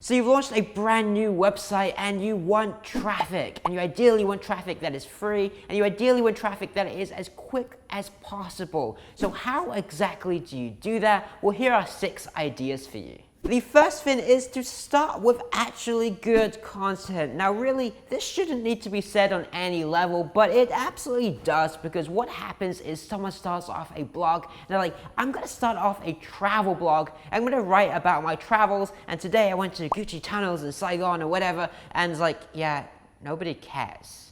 So you've launched a brand new website and you want traffic, and you ideally want traffic that is free, and you ideally want traffic that is as quick as possible. So how exactly do you do that? Well, here are 6 ideas for you. The first thing is to start with actually good content. Now really, this shouldn't need to be said on any level, but it absolutely does, because what happens is someone starts off a blog and they're like, I'm gonna start off a travel blog. I'm gonna write about my travels, and today I went to Gucci tunnels in Saigon or whatever, and it's like, yeah, nobody cares.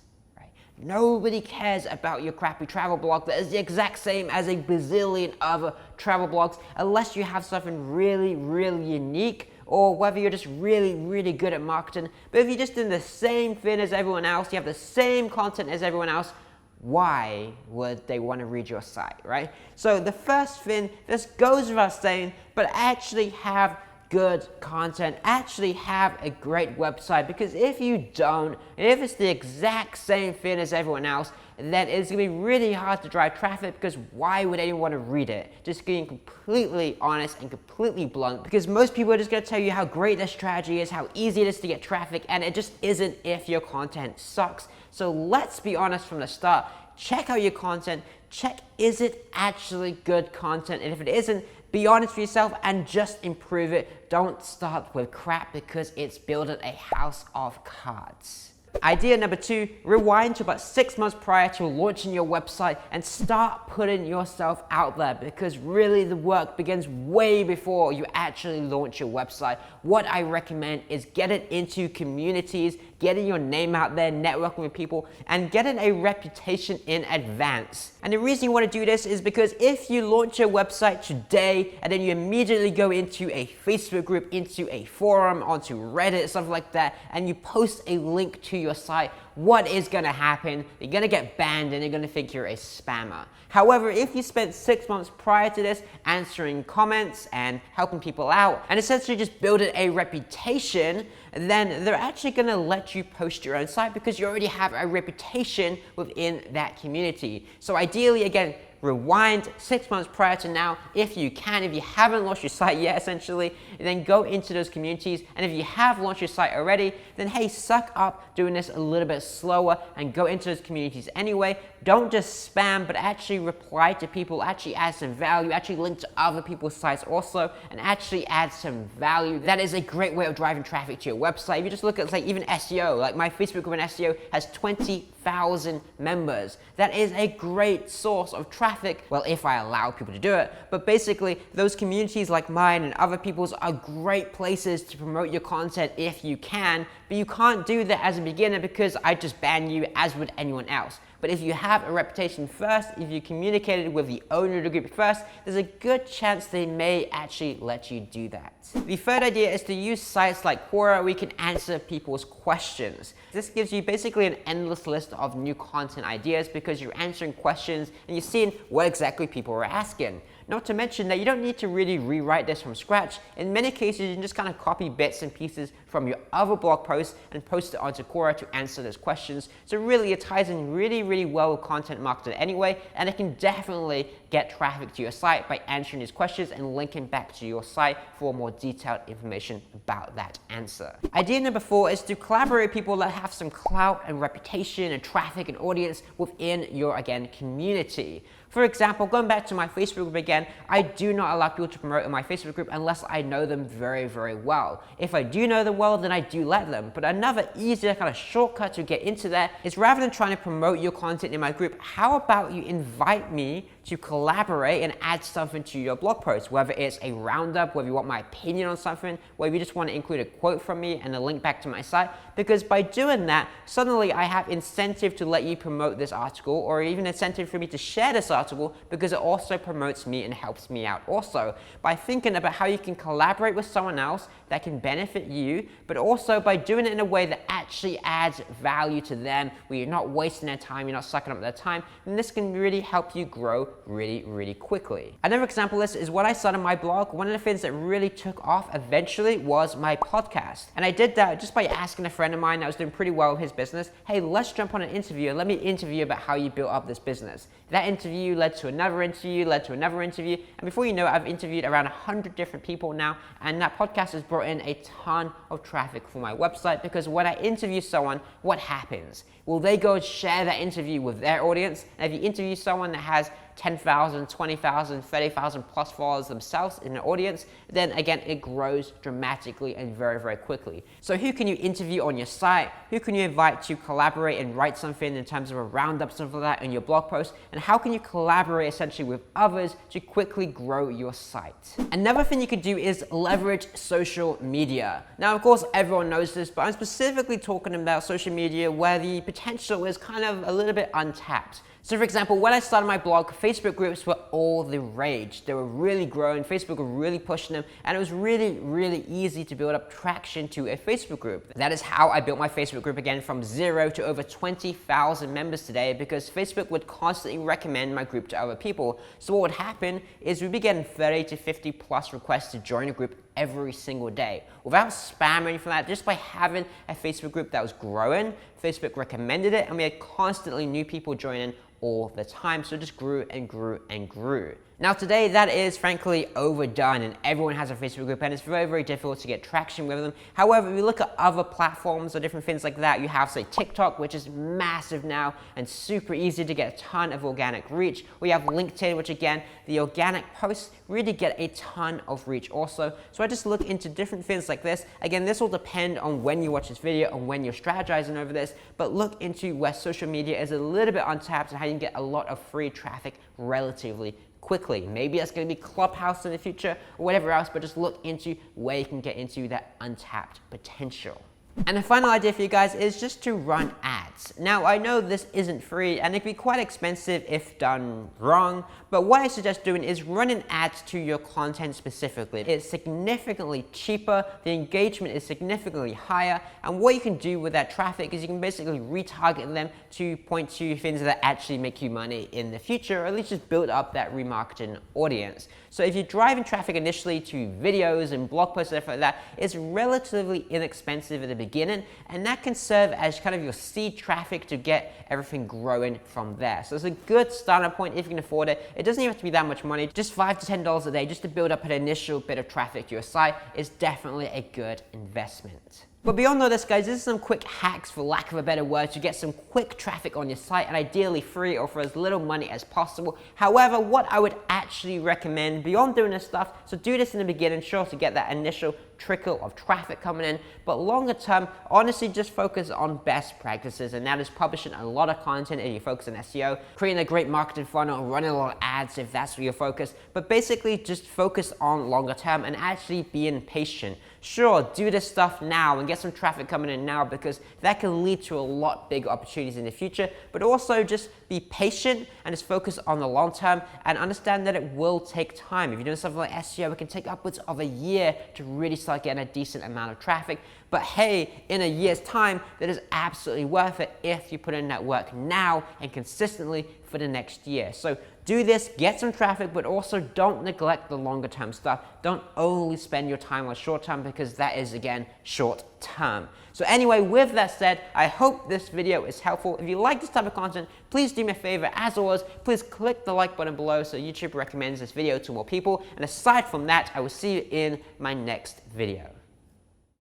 Nobody cares about your crappy travel blog that is the exact same as a bazillion other travel blogs, unless you have something really, really unique, or whether you're just really, really good at marketing. But if you're just doing the same thing as everyone else, you have the same content as everyone else, why would they want to read your site, right? So the first thing, this goes without saying, but actually have good content, actually have a great website, because if you don't, and if it's the exact same thing as everyone else, then it's going to be really hard to drive traffic, because why would anyone want to read it? Just being completely honest and completely blunt, because most people are just going to tell you how great their strategy is, how easy it is to get traffic, and it just isn't if your content sucks. So let's be honest from the start. Check out your content, check, is it actually good content, and if it isn't, be honest with yourself and just improve it. Don't start with crap, because it's building a house of cards. Idea number 2, rewind to about 6 months prior to launching your website and start putting yourself out there, because really the work begins way before you actually launch your website. What I recommend is getting into communities, getting your name out there, networking with people, and getting a reputation in advance. And the reason you want to do this is because if you launch your website today and then you immediately go into a Facebook group, into a forum, onto Reddit, something like that, and you post a link to your site, what is going to happen? You're going to get banned and you're going to think you're a spammer. However, if you spent 6 months prior to this answering comments and helping people out and essentially just building a reputation, then they're actually going to let you post your own site, because you already have a reputation within that community. So ideally, again, rewind 6 months prior to now if you can. If you haven't launched your site yet, essentially, then go into those communities, and if you have launched your site already, then hey, suck up doing this a little bit slower and go into those communities anyway. Don't just spam, but actually reply to people, actually add some value, actually link to other people's sites also, and actually add some value. That is a great way of driving traffic to your website. If you just look at, like, even SEO, like my Facebook group on SEO has 20,000 members. That is a great source of traffic, well, if I allow people to do it. But basically, those communities like mine and other people's are great places to promote your content if you can, but you can't do that as a beginner, because I just ban you, as would anyone else. But if you have a reputation first, if you communicated with the owner of the group first, there's a good chance they may actually let you do that. The third idea is to use sites like Quora, where you can answer people's questions. This gives you basically an endless list of new content ideas, because you're answering questions and you're seeing what exactly people are asking. Not to mention that you don't need to really rewrite this from scratch. In many cases, you can just kind of copy bits and pieces from your other blog posts and post it onto Quora to answer those questions. So really, it ties in really, really well with content marketing anyway, and it can definitely get traffic to your site by answering these questions and linking back to your site for more detailed information about that answer. Idea number 4 is to collaborate with people that have some clout and reputation and traffic and audience within your, again, community. For example, going back to my Facebook group again, I do not allow people to promote in my Facebook group unless I know them very, very well. If I do know them well, then I do let them. But another easier kind of shortcut to get into that is, rather than trying to promote your content in my group, how about you invite me to collaborate and add something to your blog post, whether it's a roundup, whether you want my opinion on something, whether you just want to include a quote from me and a link back to my site, because by doing that, suddenly I have incentive to let you promote this article, or even incentive for me to share this article, because it also promotes me and helps me out also. By thinking about how you can collaborate with someone else that can benefit you, but also by doing it in a way that actually adds value to them, where you're not wasting their time, you're not sucking up their time, then this can really help you grow really, really quickly. Another example of this is when I started my blog, one of the things that really took off eventually was my podcast. And I did that just by asking a friend of mine that was doing pretty well with his business, hey, let's jump on an interview and let me interview you about how you built up this business. That interview led to another interview, led to another interview, and before you know it, I've interviewed around 100 different people now, and that podcast has brought in a ton of traffic for my website, because when I interview someone, what happens? Well, they go and share that interview with their audience, and if you interview someone that has 10,000, 20,000, 30,000 plus followers themselves in the audience, then again, it grows dramatically and very, very quickly. So who can you interview on your site? Who can you invite to collaborate and write something in terms of a roundup, stuff like that in your blog post? And how can you collaborate essentially with others to quickly grow your site? Another thing you could do is leverage social media. Now, of course, everyone knows this, but I'm specifically talking about social media where the potential is kind of a little bit untapped. So for example, when I started my blog, Facebook groups were all the rage. They were really growing, Facebook were really pushing them, and it was really, really easy to build up traction to a Facebook group. That is how I built my Facebook group again from 0 to over 20,000 members today, because Facebook would constantly recommend my group to other people. So what would happen is we'd be getting 30 to 50 plus requests to join a group every single day. Without spam or anything like that, just by having a Facebook group that was growing, Facebook recommended it, and we had constantly new people joining all the time. So it just grew and grew and grew. Now today, that is frankly overdone, and everyone has a Facebook group, and it's very, very difficult to get traction with them. However, if you look at other platforms or different things like that, you have, say, TikTok, which is massive now and super easy to get a ton of organic reach. We have LinkedIn, which again, the organic posts really get a ton of reach also. So I just look into different things like this. Again, this will depend on when you watch this video and when you're strategizing over this, but look into where social media is a little bit untapped and how you can get a lot of free traffic relatively quickly. Maybe that's going to be Clubhouse in the future or whatever else, but just look into where you can get into that untapped potential. And the final idea for you guys is just to run ads. Now, I know this isn't free and it can be quite expensive if done wrong, but what I suggest doing is running ads to your content specifically. It's significantly cheaper, the engagement is significantly higher, and what you can do with that traffic is you can basically retarget them to point to things that actually make you money in the future, or at least just build up that remarketing audience. So if you're driving traffic initially to videos and blog posts and stuff like that, it's relatively inexpensive at the beginning, and that can serve as kind of your seed traffic to get everything growing from there. So it's a good starting point if you can afford it. It doesn't even have to be that much money. Just $5 to $10 a day just to build up an initial bit of traffic to your site is definitely a good investment. But beyond all this, guys, this is some quick hacks, for lack of a better word, to get some quick traffic on your site, and ideally free or for as little money as possible. However, what I would actually recommend beyond doing this stuff, so do this in the beginning, sure, to get that initial trickle of traffic coming in, but longer term, honestly, just focus on best practices, and that is publishing a lot of content if you focus on SEO, creating a great marketing funnel, running a lot of ads if that's where you're focused, but basically just focus on longer term and actually being patient. Sure, do this stuff now and get some traffic coming in now, because that can lead to a lot bigger opportunities in the future, but also just be patient and just focus on the long term and understand that it will take time. If you're doing something like SEO, it can take upwards of a year to really start getting a decent amount of traffic. But hey, in a year's time, that is absolutely worth it if you put in that work now and consistently for the next year. So do this, get some traffic, but also don't neglect the longer term stuff. Don't only spend your time on short term, because that is, again, short term. So anyway, with that said, I hope this video is helpful. If you like this type of content, please do me a favor. As always, please click the like button below so YouTube recommends this video to more people. And aside from that, I will see you in my next video.